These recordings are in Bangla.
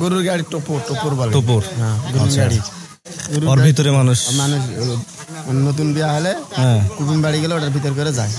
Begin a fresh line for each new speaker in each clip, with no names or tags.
গরুর গাড়ি টোপর বলে।
টোপর,
গরুর গাড়ি।
ওর ভিতরে মানুষ
নতুন বিয়া হলে কুটুম বাড়ি গেলে ওটার ভিতর করে যায়।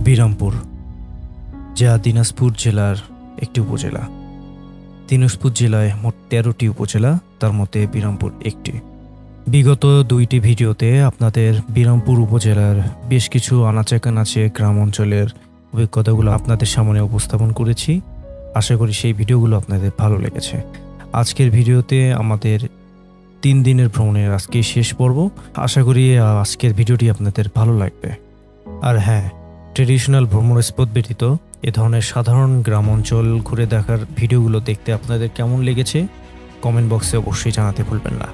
বিরামপুর, যা দিনাজপুর জেলার একটি উপজেলা। দিনাজপুর জেলায় মোট 13টি উপজেলা, তার মধ্যে বিরামপুর একটি। বিগত 2টি ভিডিওতে আপনাদের বিরামপুর উপজেলার বেশ কিছু আনাচে কানাচে গ্রাম অঞ্চলের অভিজ্ঞতাগুলো আপনাদের সামনে উপস্থাপন করেছি। আশা করি সেই ভিডিওগুলো আপনাদের ভালো লেগেছে। আজকের ভিডিওতে আমাদের 3 দিনের ভ্রমণের আজকে শেষ পর্ব। আশা করি আজকের ভিডিওটি আপনাদের ভালো লাগবে। আর হ্যাঁ, ট্রেডিশনাল ভ্রমণ স্পট ব্যতীত এ ধরনের সাধারণ গ্রাম অঞ্চল ঘুরে দেখার ভিডিওগুলো দেখতে আপনাদের কেমন লেগেছে কমেন্ট বক্সে অবশ্যই জানাতে ভুলবেন না।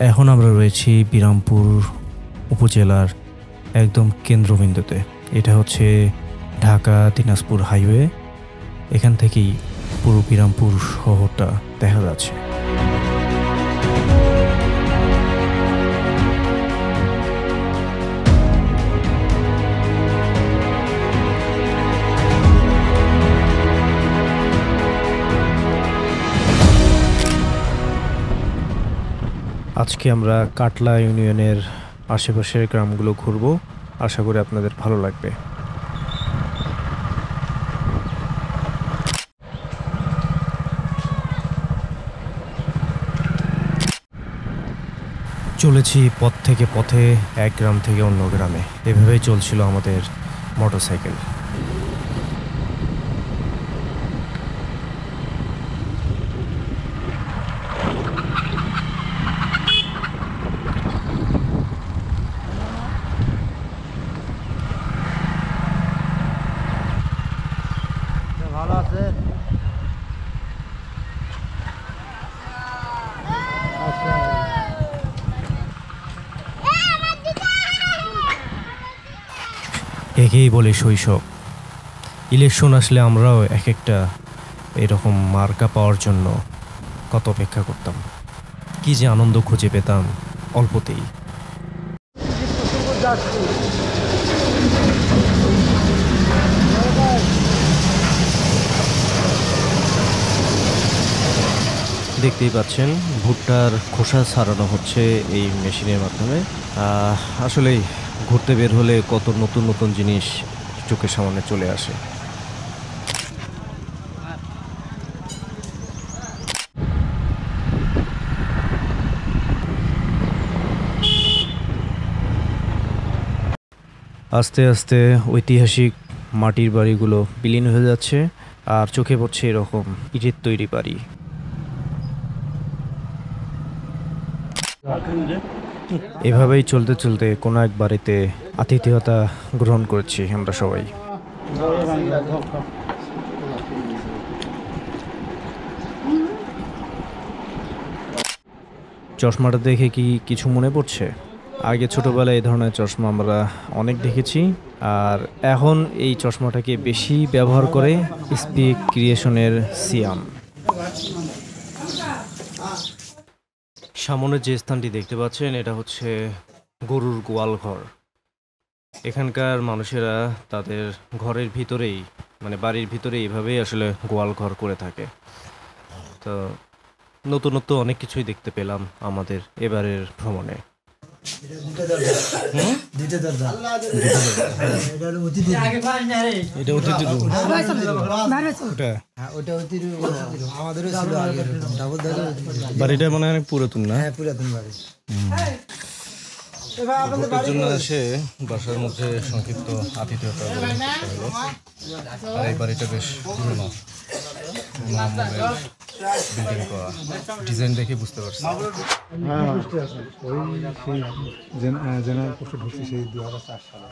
এখন আমরা রয়েছি বিরামপুর উপজেলার একদম কেন্দ্রবিন্দুতে। এটা হচ্ছে ঢাকা দিনাজপুর হাইওয়ে। এখান থেকেই পুরো বিরামপুর শহরটা দেখা যাচ্ছে। আজকে আমরা কাটলা ইউনিয়নের আশেপাশের গ্রামগুলো ঘুরব। আশা করি আপনাদের ভালো লাগবে। চলেছি পথ থেকে পথে, এক গ্রাম থেকে অন্য গ্রামে। এভাবেই চলছিল আমাদের মোটরসাইকেল।
ভালো আছে।
একেই বলে শৈশব। ইলেকশন আসলে আমরাও এক একটা এরকম মার্কা পাওয়ার জন্য কত অপেক্ষা করতাম, কি যে আনন্দ খুঁজে পেতাম অল্পতেই। দেখতেই পাচ্ছেন ভুট্টার খোসা ছাড়ানো হচ্ছে এই মেশিনের মাধ্যমে। আসলেই ঘুরতে বের হলে কত নতুন নতুন জিনিস চোখের সামনে চলে আসে। আস্তে আস্তে ঐতিহাসিক মাটির বাড়িগুলো বিলীন হয়ে যাচ্ছে, আর চোখে পড়ছে এরকম ইটের তৈরি বাড়ি। এভাবেই চলতে চলতে কোনো এক বাড়িতে আতিথেয়তা গ্রহণ করছি আমরা সবাই। চশমাটা দেখে কি কিছু মনে পড়ছে? আগে ছোটবেলায় এই ধরনের চশমা আমরা অনেক দেখেছি, আর এখন এই চশমাটাকে বেশি ব্যবহার করে স্পিক ক্রিয়েশনের সিয়াম। সামনে যে স্থানটি দেখতে পাচ্ছেন এটা হচ্ছে গরুর গোয়াল ঘর। এখানকার মানুষেরা তাদের ঘরের ভিতরেই, মানে বাড়ির ভিতরেই এভাবেই আসলে গোয়াল ঘর করে থাকে। তো নতুনত্ব অনেক কিছুই দেখতে পেলাম আমাদের এবারের ভ্রমণে। বাড়িটা মনে হয় পুরাতন না?
পুরাতন বাড়ি।
ভোটের জন্য এসে বাসার মধ্যে সংক্ষিপ্ত আতিথেয়তা হলো। আর এই বাড়িটা বেশ পুরনো, বিল্ডিং করা, ডিজাইন দেখে বুঝতে পারছি।
জেনারেল পোস্টে ঢুকছি সেই 2004 সালে।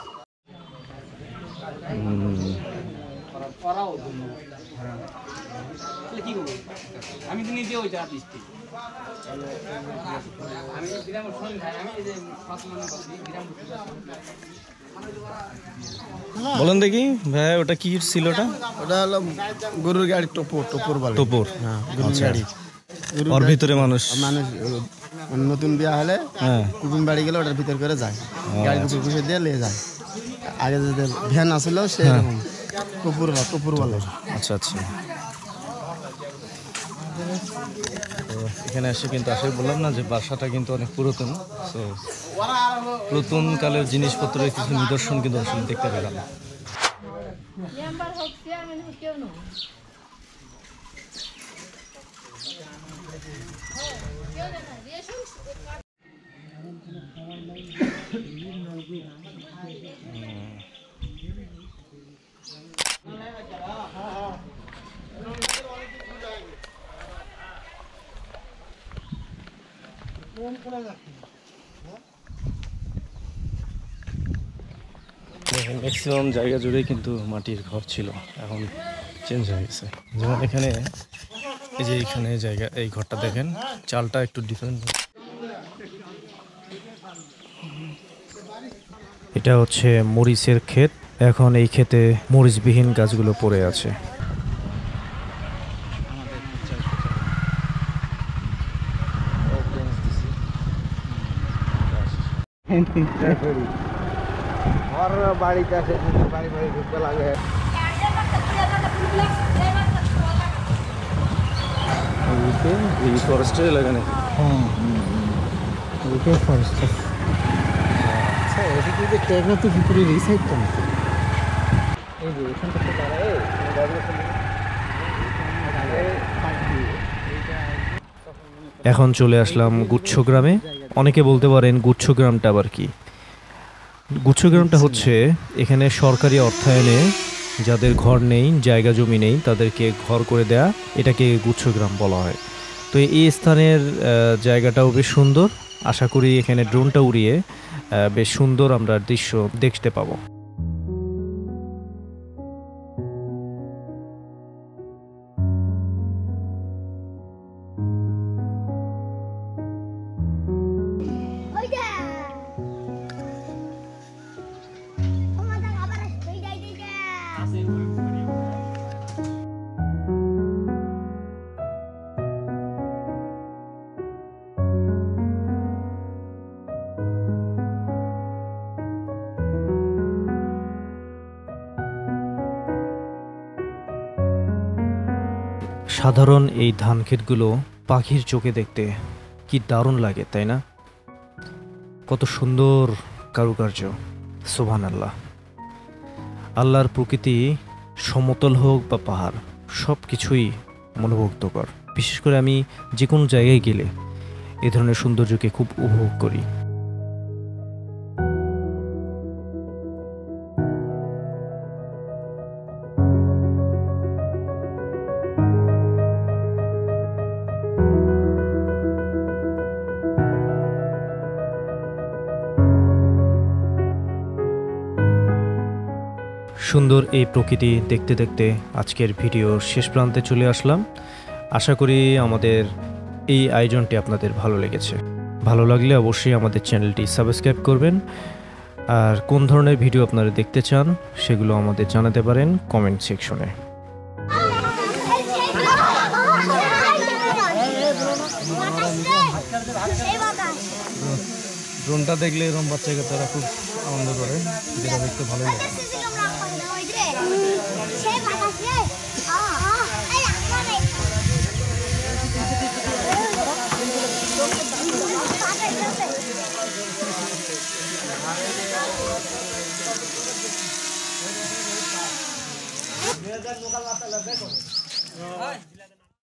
আমি তো নিজে ওই যা দিচ্ছি
বলেন দেখি ভাই, ওটা কি ছিল?
ওটা হলো গরুর গাড়ি, টোপর বলে।
টোপর,
হ্যাঁ, গরুর গাড়ি।
ওর ভিতরে মানুষ
নতুন বিয়া হলে
হ্যাঁ
কুটুম বাড়ি গেলে ওটার ভিতর করে যায়, গাড়ি উপর বসে দিয়ে নিয়ে যায়। আগে যে ভ্যান আসলো সেরকম টোপর বলে।
আচ্ছা আচ্ছা। তো এখানে এসে কিন্তু আসলে বললাম না যে বাসাটা কিন্তু অনেক পুরাতন। তো পুরাতন কালের জিনিসপত্রের কিছু নিদর্শন কিন্তু আসলে দেখতে পেলাম। ম্যাক্সিমাম জায়গা জুড়েই কিন্তু মাটির ঘর ছিল, এখন চেঞ্জ হয়ে গেছে। যেমন এখানে এই যে এইখানে জায়গা, এই ঘরটা দেখেন, চালটা একটু ডিফারেন্ট। এটা হচ্ছে মরিচের ক্ষেত। এখন এই ক্ষেতে মরিচবিহীন গাছগুলো পড়ে আছে।
বাড়িতে আসে বাড়ি বাড়ি ঢুকতে লাগে।
এই ফরেস্টের এলাকা নেই।
ফরেস্ট তো ভিতরে রিসাইড তো এই যে এখান থেকে
এখন চলে আসলাম গুচ্ছগ্রামে। অনেকে বলতে পারেন গুচ্ছগ্রামটা আবার কি? গুচ্ছগ্রামটা হচ্ছে এখানে সরকারি অর্থায়নে যাদের ঘর নেই, জায়গা জমি নেই, তাদেরকে ঘর করে দেয়া, এটাকে গুচ্ছগ্রাম বলা হয়। তো এই স্থানের জায়গাটাও বেশ সুন্দর। আশা করি এখানে ড্রোনটা উড়িয়ে বেশ সুন্দর আমরা দৃশ্য দেখতে পাবো। সাধারণ এই ধান ক্ষেতগুলো পাখির চোখে দেখতে কি দারুণ লাগে, তাই না? কত সুন্দর কারুকার্য, সুবহানাল্লাহ। আল্লাহর প্রকৃতি, সমতল হোক বা পাহাড়, সব কিছুই মনোমুগ্ধকর। বিশেষ করে আমি যে কোনো জায়গায় গেলে এ ধরনের সৌন্দর্যকে খুব উপভোগ করি। সুন্দর এই প্রকৃতি দেখতে দেখতে আজকের ভিডিও শেষ প্রান্তে চলে আসলাম। আশা করি আমাদের এই আয়োজনটি আপনাদের ভালো লেগেছে। ভালো লাগলে অবশ্যই আমাদের চ্যানেলটি সাবস্ক্রাইব করবেন। আর কোন ধরনের ভিডিও আপনারা দেখতে চান সেগুলো আমাদের জানাতে পারেন কমেন্ট সেকশনে। ড্রোনটা দেখলে এরকম বাচ্চা কাচ্চারা খুব আনন্দ করে, যেটা দেখতে ভালোই লাগে।
দেখো